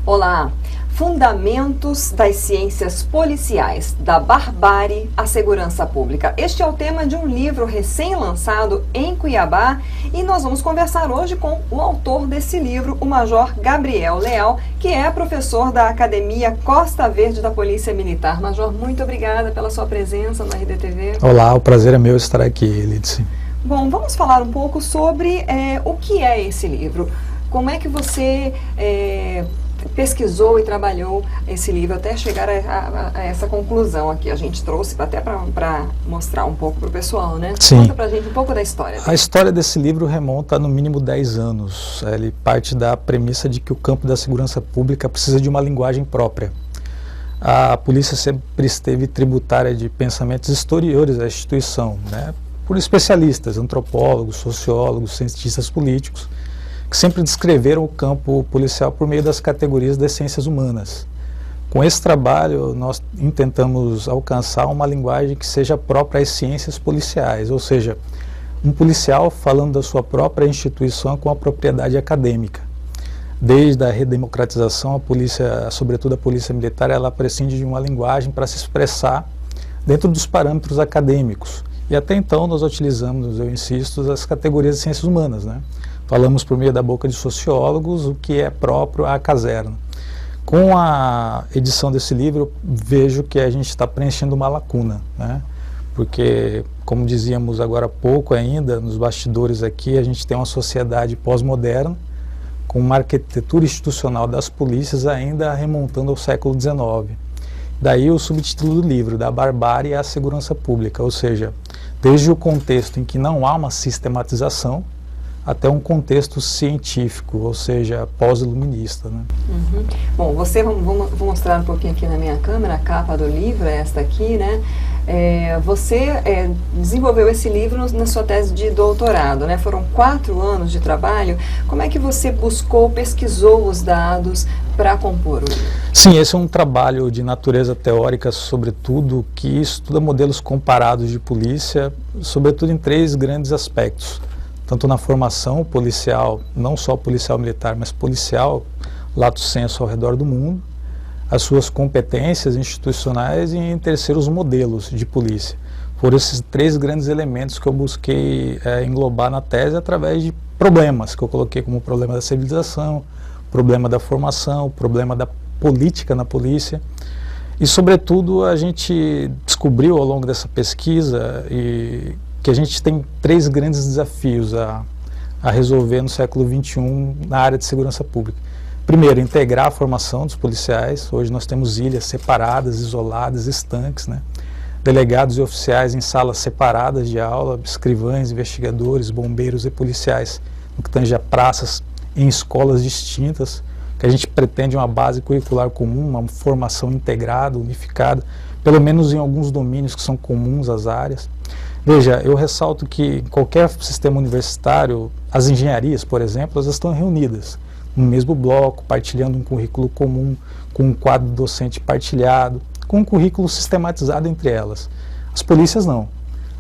Olá! Fundamentos das ciências policiais, da barbárie à segurança pública. Este é o tema de um livro recém-lançado em Cuiabá e nós vamos conversar hoje com o autor desse livro, o Major Gabriel Leal, que é professor da Academia Costa Verde da Polícia Militar. Major, muito obrigada pela sua presença no RDTV. Olá, o prazer é meu estar aqui, Lídice. Bom, vamos falar um pouco sobre o que é esse livro. Como é que você pesquisou e trabalhou esse livro até chegar a essa conclusão aqui? A gente trouxe até para mostrar um pouco para o pessoal, né? Sim. Conta para a gente um pouco da história. A história desse livro remonta a no mínimo 10 anos. Ele parte da premissa de que o campo da segurança pública precisa de uma linguagem própria. A polícia sempre esteve tributária de pensamentos exteriores à instituição, né? Por especialistas, antropólogos, sociólogos, cientistas políticos, que sempre descreveram o campo policial por meio das categorias das ciências humanas. Com esse trabalho, nós intentamos alcançar uma linguagem que seja própria às ciências policiais, ou seja, um policial falando da sua própria instituição com a propriedade acadêmica. Desde a redemocratização, a polícia, sobretudo a polícia militar, ela prescinde de uma linguagem para se expressar dentro dos parâmetros acadêmicos. E até então nós utilizamos, eu insisto, as categorias de ciências humanas, né? Falamos por meio da boca de sociólogos o que é próprio à caserna. Com a edição desse livro, eu vejo que a gente está preenchendo uma lacuna, né? Porque, como dizíamos agora há pouco ainda, nos bastidores aqui, a gente tem uma sociedade pós-moderna, com uma arquitetura institucional das polícias ainda remontando ao século XIX. Daí o subtítulo do livro, da barbárie à segurança pública, ou seja, desde o contexto em que não há uma sistematização, até um contexto científico, ou seja, pós-iluminista, né? Uhum. Bom, vou mostrar um pouquinho aqui na minha câmera, a capa do livro é esta aqui, né? Você desenvolveu esse livro na sua tese de doutorado, né? Foram 4 anos de trabalho. Como é que você pesquisou os dados para compor o livro? Sim, esse é um trabalho de natureza teórica, sobretudo, que estuda modelos comparados de polícia, sobretudo em 3 grandes aspectos. Tanto na formação policial, não só policial militar, mas policial, lato sensu ao redor do mundo, as suas competências institucionais e, em terceiro, os modelos de polícia. Foram esses 3 grandes elementos que eu busquei englobar na tese através de problemas, que eu coloquei como problema da civilização, problema da formação, problema da política na polícia. E, sobretudo, a gente descobriu ao longo dessa pesquisa que a gente tem 3 grandes desafios a resolver no século XXI na área de segurança pública. Primeiro, integrar a formação dos policiais. Hoje nós temos ilhas separadas, isoladas, estanques, né? Delegados e oficiais em salas separadas de aula, escrivães, investigadores, bombeiros e policiais, no que tange a praças, em escolas distintas, que a gente pretende uma base curricular comum, uma formação integrada, unificada, pelo menos em alguns domínios que são comuns às áreas. Veja, eu ressalto que em qualquer sistema universitário, as engenharias, por exemplo, elas estão reunidas no mesmo bloco, partilhando um currículo comum, com um quadro docente partilhado, com um currículo sistematizado entre elas. As polícias não.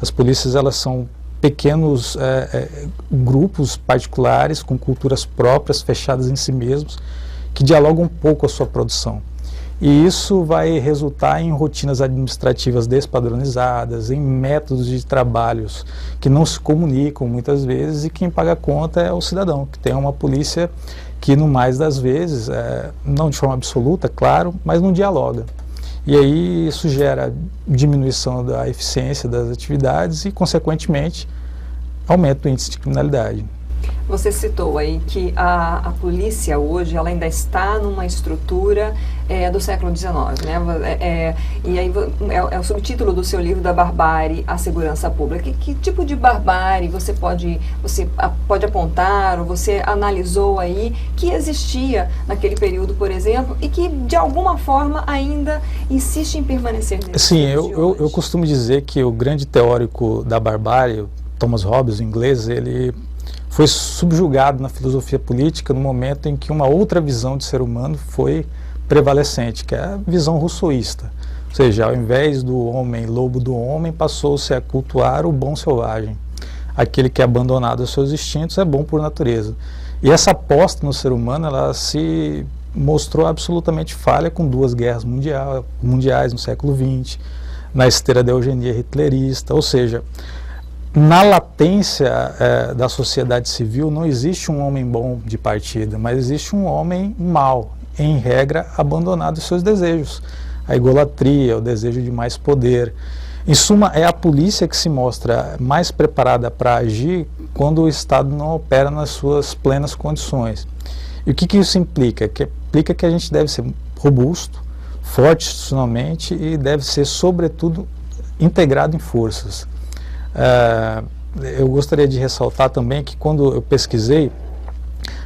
As polícias, elas são pequenos grupos particulares, com culturas próprias, fechadas em si mesmos, que dialogam um pouco a sua produção. E isso vai resultar em rotinas administrativas despadronizadas, em métodos de trabalhos que não se comunicam muitas vezes, e quem paga a conta é o cidadão, que tem uma polícia que, no mais das vezes, não de forma absoluta, claro, mas não dialoga. E aí isso gera diminuição da eficiência das atividades e, consequentemente, aumento do índice de criminalidade. Você citou aí que a polícia hoje ela ainda está numa estrutura do século XIX, né? E aí é o subtítulo do seu livro, da barbárie à segurança pública. Que tipo de barbárie você pode apontar, ou você analisou aí, que existia naquele período, por exemplo, e que de alguma forma ainda insiste em permanecer nesse? Sim, eu costumo dizer que o grande teórico da barbárie, Thomas Hobbes, em inglês, ele foi subjugado na filosofia política no momento em que uma outra visão de ser humano foi prevalecente, que é a visão rousseauista. Ou seja, ao invés do homem lobo do homem, passou-se a cultuar o bom selvagem. Aquele que é abandonado aos seus instintos é bom por natureza. E essa aposta no ser humano, ela se mostrou absolutamente falha com 2 guerras mundiais no século XX, na esteira da eugenia hitlerista, ou seja, na latência da sociedade civil não existe um homem bom de partida, mas existe um homem mau, em regra abandonado seus desejos, a egolatria, o desejo de mais poder. Em suma, é a polícia que se mostra mais preparada para agir quando o Estado não opera nas suas plenas condições. E o que isso implica? Implica que a gente deve ser robusto, forte institucionalmente e deve ser, sobretudo, integrado em forças. Eu gostaria de ressaltar também que quando eu pesquisei,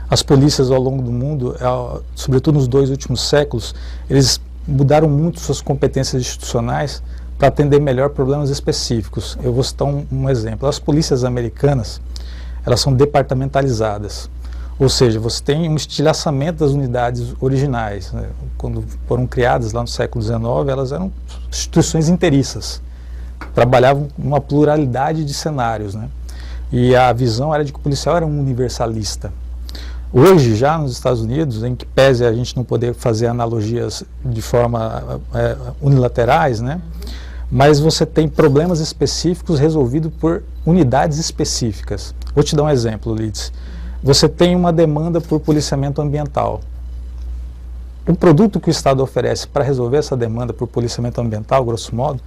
as polícias ao longo do mundo, sobretudo nos 2 últimos séculos, eles mudaram muito suas competências institucionais para atender melhor problemas específicos. Eu vou citar um exemplo. As polícias americanas, elas são departamentalizadas. Ou seja, você tem um estilhaçamento das unidades originais, né? Quando foram criadas lá no século XIX, elas eram instituições inteiriças. Trabalhavam numa pluralidade de cenários, né? E a visão era de que o policial era um universalista. Hoje, já nos Estados Unidos, em que pese a gente não poder fazer analogias de forma unilaterais, né? Mas você tem problemas específicos resolvidos por unidades específicas. Vou te dar um exemplo, Lides. Você tem uma demanda por policiamento ambiental. O produto que o Estado oferece para resolver essa demanda por policiamento ambiental, grosso modo,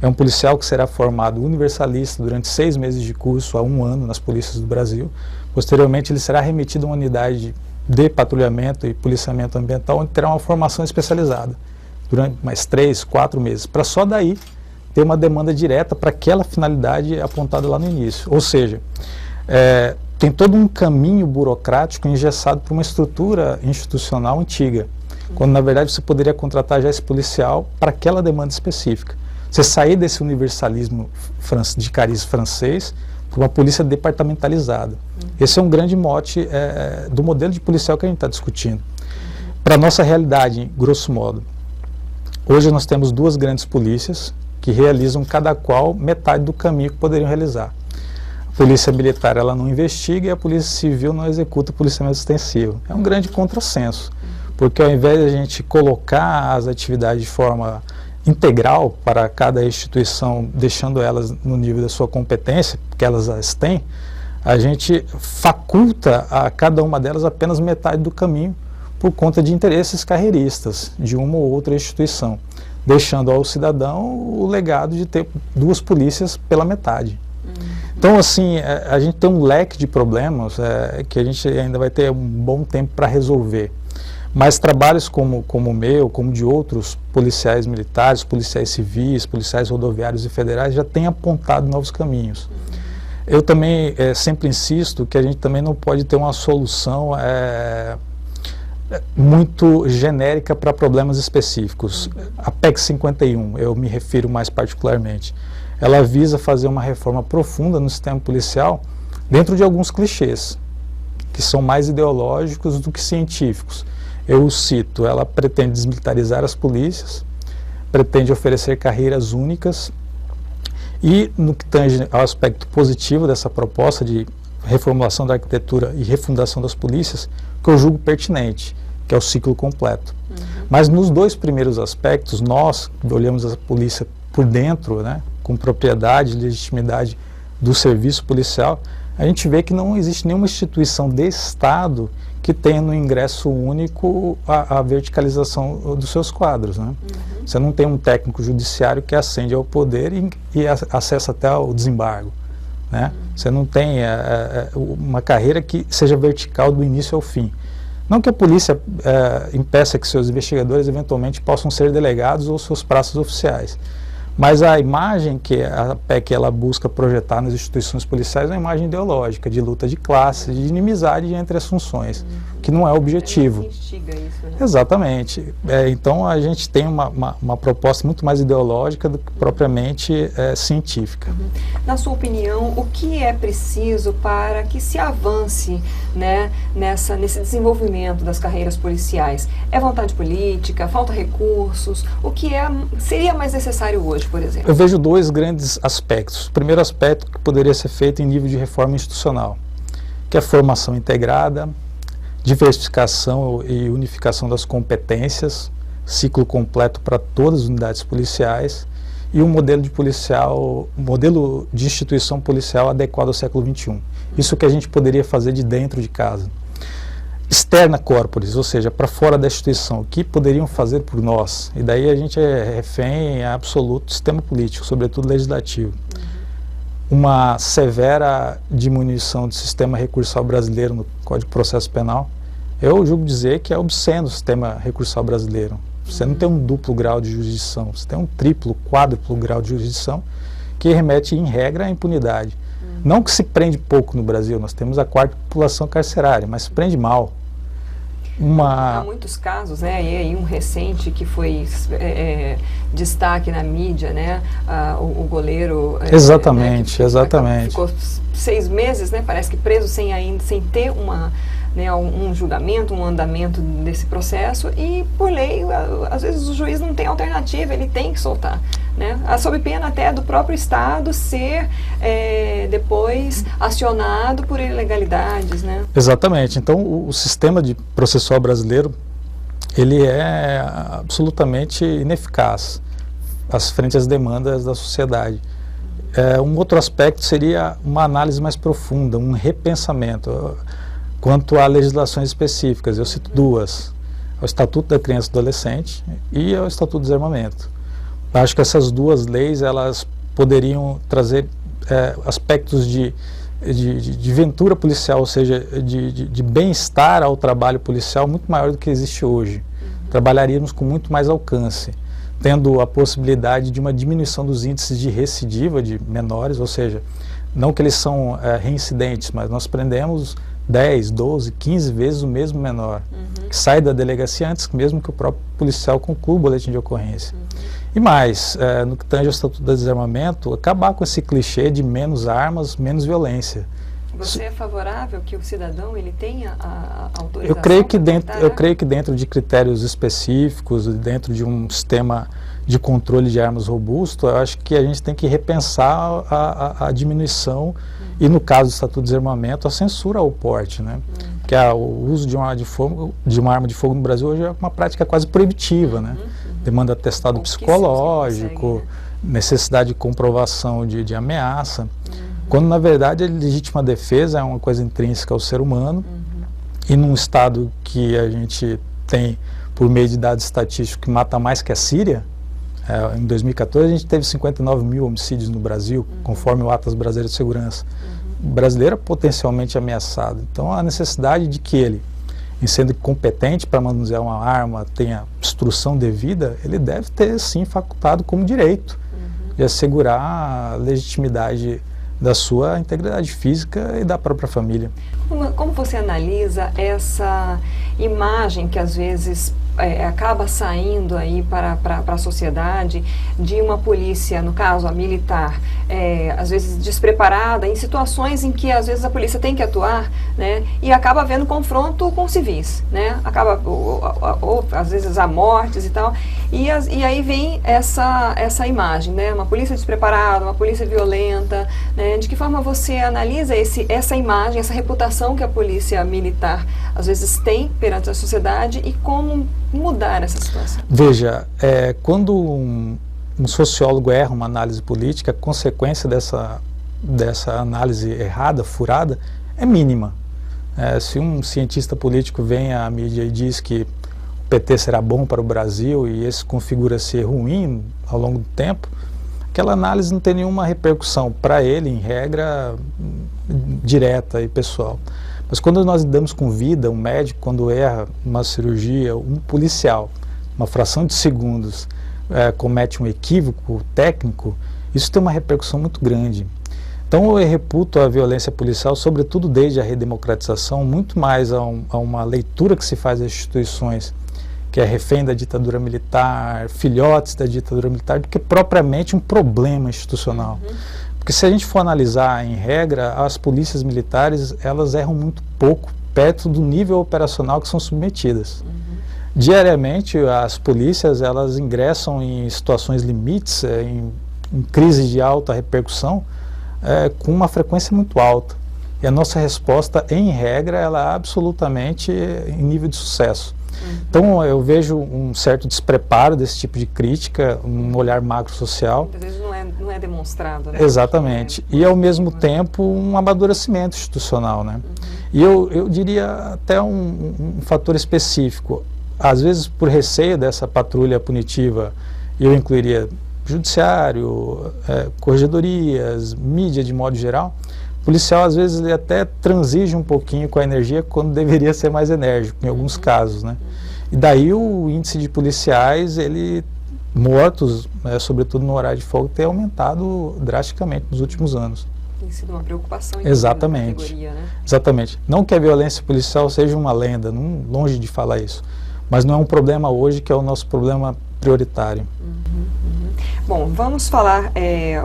é um policial que será formado universalista durante 6 meses de curso a 1 ano nas polícias do Brasil. Posteriormente, ele será remetido a uma unidade de patrulhamento e policiamento ambiental, onde terá uma formação especializada durante mais 3, 4 meses, para só daí ter uma demanda direta para aquela finalidade apontada lá no início. Ou seja, tem todo um caminho burocrático engessado por uma estrutura institucional antiga, quando na verdade você poderia contratar já esse policial para aquela demanda específica. Você sair desse universalismo de cariz francês para uma polícia departamentalizada. Esse é um grande mote do modelo de policial que a gente está discutindo. Para a nossa realidade, grosso modo, hoje nós temos 2 grandes polícias que realizam cada qual metade do caminho que poderiam realizar. A polícia militar ela não investiga e a polícia civil não executa o policiamento ostensivo. É um grande contrassenso, porque ao invés de a gente colocar as atividades de forma integral para cada instituição, deixando elas no nível da sua competência, porque elas as têm, a gente faculta a cada uma delas apenas metade do caminho por conta de interesses carreiristas de uma ou outra instituição, deixando ao cidadão o legado de ter 2 polícias pela metade. Então, assim, a gente tem um leque de problemas que a gente ainda vai ter um bom tempo para resolver. Mas trabalhos como o meu, como de outros policiais militares, policiais civis, policiais rodoviários e federais já têm apontado novos caminhos. Eu também sempre insisto que a gente também não pode ter uma solução muito genérica para problemas específicos. A PEC 51, eu me refiro mais particularmente, ela visa fazer uma reforma profunda no sistema policial dentro de alguns clichês, que são mais ideológicos do que científicos. Eu cito, ela pretende desmilitarizar as polícias, pretende oferecer carreiras únicas e, no que tange ao aspecto positivo dessa proposta de reformulação da arquitetura e refundação das polícias, que eu julgo pertinente, que é o ciclo completo. Mas nos 2 primeiros aspectos, nós que olhamos a polícia por dentro, né, com propriedade e legitimidade do serviço policial, a gente vê que não existe nenhuma instituição de Estado que tenha no ingresso único a verticalização dos seus quadros, né? Você não tem um técnico judiciário que ascende ao poder e acessa até o desembargo, né? Você não tem uma carreira que seja vertical do início ao fim. Não que a polícia impeça que seus investigadores eventualmente possam ser delegados ou seus praças oficiais, mas a imagem que a PEC ela busca projetar nas instituições policiais é uma imagem ideológica, de luta de classe, de inimizade entre as funções, que não é o objetivo. Instiga isso, né? Exatamente. Então a gente tem uma proposta muito mais ideológica do que propriamente científica. Na sua opinião, o que é preciso para que se avance, né, nesse desenvolvimento das carreiras policiais? É vontade política? Falta recursos? O que seria mais necessário hoje, por exemplo? Eu vejo 2 grandes aspectos. O primeiro aspecto que poderia ser feito em nível de reforma institucional, que é a formação integrada, diversificação e unificação das competências, ciclo completo para todas as unidades policiais, e um modelo de instituição policial adequado ao século XXI. Isso que a gente poderia fazer de dentro de casa. Externa corporis, ou seja, para fora da instituição, o que poderiam fazer por nós? E daí a gente é refém absoluto do sistema político, sobretudo legislativo. Uma severa diminuição do sistema recursal brasileiro no Código de Processo Penal. Eu julgo dizer que é obsceno o sistema recursal brasileiro. Você não tem um duplo grau de jurisdição, você tem um triplo, quádruplo grau de jurisdição que remete, em regra, à impunidade. Não que se prende pouco no Brasil, nós temos a quarta população carcerária, mas se prende mal. Há muitos casos, né, e aí um recente que foi destaque na mídia, né, o goleiro... Exatamente, exatamente. Ficou 6 meses, né, parece que preso sem ter um julgamento, um andamento desse processo, e por lei, às vezes o juiz não tem alternativa, ele tem que soltar, né? Sob pena até do próprio Estado ser depois acionado por ilegalidades, né? Exatamente. Então o sistema de processual brasileiro, ele é absolutamente ineficaz frente às demandas da sociedade. Um outro aspecto seria uma análise mais profunda, um repensamento. Quanto a legislações específicas, eu cito duas: o Estatuto da Criança e do Adolescente e o Estatuto do Desarmamento. Acho que essas duas leis, elas poderiam trazer aspectos de ventura policial, ou seja, de bem-estar ao trabalho policial muito maior do que existe hoje. Trabalharíamos com muito mais alcance, tendo a possibilidade de uma diminuição dos índices de recidiva de menores, ou seja, não que eles são reincidentes, mas nós prendemos 10, 12, 15 vezes o mesmo menor, que sai da delegacia antes mesmo que o próprio policial conclua o boletim de ocorrência. E mais, no que tange ao Estatuto do Desarmamento, acabar com esse clichê de menos armas, menos violência. Você é favorável que o cidadão ele tenha a autorização? Eu creio que dentro de critérios específicos, dentro de um sistema de controle de armas robusto, eu acho que a gente tem que repensar a diminuição e, no caso do Estatuto do Desarmamento, a censura ao porte, né? Que o uso de uma arma de fogo no Brasil hoje é uma prática quase proibitiva, né? Demanda atestado psicológico, necessidade de comprovação de ameaça, quando na verdade a legítima defesa é uma coisa intrínseca ao ser humano, e num estado que a gente tem, por meio de dados estatísticos, que mata mais que a Síria. Em 2014 a gente teve 59 mil homicídios no Brasil, conforme o Atlas Brasileiro de Segurança. O brasileiro é potencialmente ameaçado. Então a necessidade de que ele, em sendo competente para manusear uma arma, tenha instrução devida, ele deve ter sim facultado como direito de assegurar a legitimidade da sua integridade física e da própria família. Como você analisa essa imagem que às vezes acaba saindo aí para a sociedade de uma polícia, no caso a militar, às vezes despreparada, em situações em que às vezes a polícia tem que atuar, né, e acaba havendo confronto com civis, né, ou às vezes há mortes e tal, e aí vem essa imagem, né, uma polícia despreparada, uma polícia violenta, né, de que forma você analisa essa imagem, essa reputação que a polícia militar às vezes tem perante a sociedade e como mudar essa situação? Veja, quando um sociólogo erra uma análise política, a consequência dessa análise errada, furada, é mínima. Se um cientista político vem à mídia e diz que o PT será bom para o Brasil e esse configura ser ruim ao longo do tempo, aquela análise não tem nenhuma repercussão para ele, em regra, direta e pessoal. Mas quando nós lidamos com vida, um médico quando erra uma cirurgia, um policial, uma fração de segundos, comete um equívoco técnico, isso tem uma repercussão muito grande. Então eu reputo a violência policial, sobretudo desde a redemocratização, muito mais a uma leitura que se faz das instituições, que é refém da ditadura militar, filhotes da ditadura militar, do que propriamente um problema institucional. Porque se a gente for analisar em regra, as polícias militares, elas erram muito pouco perto do nível operacional que são submetidas. Diariamente, as polícias, elas ingressam em situações limites, em crises de alta repercussão, com uma frequência muito alta. E a nossa resposta, em regra, ela é absolutamente em nível de sucesso. Então, eu vejo um certo despreparo desse tipo de crítica, um olhar macro-social. Muitas vezes não é demonstrado, né? Exatamente. E, ao mesmo tempo, um amadurecimento institucional, né? E eu diria até um fator específico. Às vezes, por receio dessa patrulha punitiva, eu incluiria judiciário, corregedorias, mídia de modo geral. O policial, às vezes, ele até transige um pouquinho com a energia quando deveria ser mais enérgico, em alguns casos, né? E daí o índice de policiais, mortos, sobretudo no horário de folga, tem aumentado drasticamente nos últimos anos. Tem sido uma preocupação. Exatamente. Na categoria, né? Exatamente. Não que a violência policial seja uma lenda, longe de falar isso, mas não é um problema hoje que é o nosso problema prioritário. Bom, vamos falar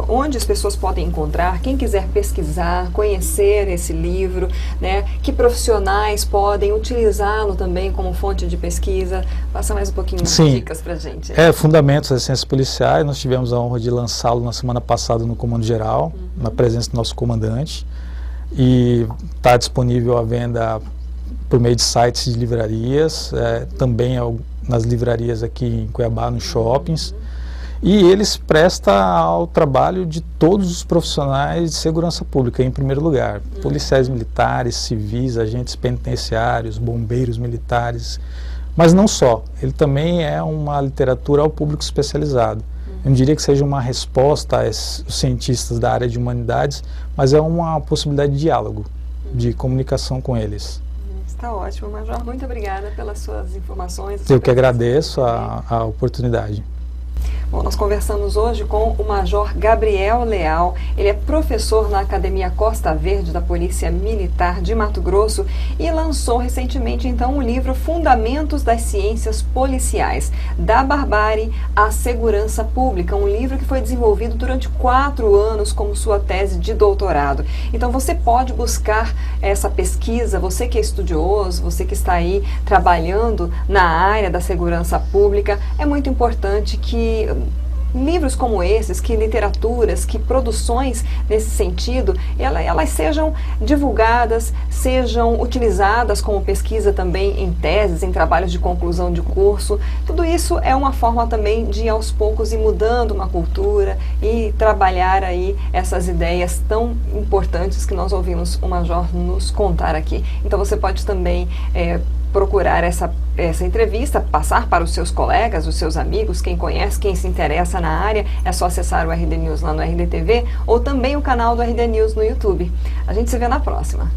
onde as pessoas podem encontrar, quem quiser pesquisar, conhecer esse livro, né? Que profissionais podem utilizá-lo também como fonte de pesquisa. Passa mais um pouquinho de dicas para a gente. Fundamentos das ciências policiais, nós tivemos a honra de lançá-lo na semana passada no Comando Geral, na presença do nosso comandante, e está disponível à venda por meio de sites de livrarias, também nas livrarias aqui em Cuiabá, nos shoppings. E ele se presta ao trabalho de todos os profissionais de segurança pública, em primeiro lugar. Policiais militares, civis, agentes penitenciários, bombeiros militares. Mas não só, ele também é uma literatura ao público especializado. Eu não diria que seja uma resposta aos cientistas da área de humanidades, mas é uma possibilidade de diálogo, de comunicação com eles. Está ótimo, Major. Muito obrigada pelas suas informações. Eu que agradeço a oportunidade. Bom, nós conversamos hoje com o Major Gabriel Leal. Ele é professor na Academia Costa Verde da Polícia Militar de Mato Grosso e lançou recentemente, então, o livro Fundamentos das Ciências Policiais, da Barbárie à Segurança Pública, um livro que foi desenvolvido durante 4 anos como sua tese de doutorado. Então, você pode buscar essa pesquisa, você que é estudioso, você que está aí trabalhando na área da segurança pública, é muito importante que livros como esses, que literaturas, que produções nesse sentido, elas sejam divulgadas, sejam utilizadas como pesquisa também em teses, em trabalhos de conclusão de curso. Tudo isso é uma forma também de, aos poucos, ir mudando uma cultura e trabalhar aí essas ideias tão importantes que nós ouvimos o Major nos contar aqui. Então você pode também procurar essa entrevista, passar para os seus colegas, os seus amigos, quem conhece, quem se interessa na área, é só acessar o RD News lá no RDTV ou também o canal do RD News no YouTube. A gente se vê na próxima.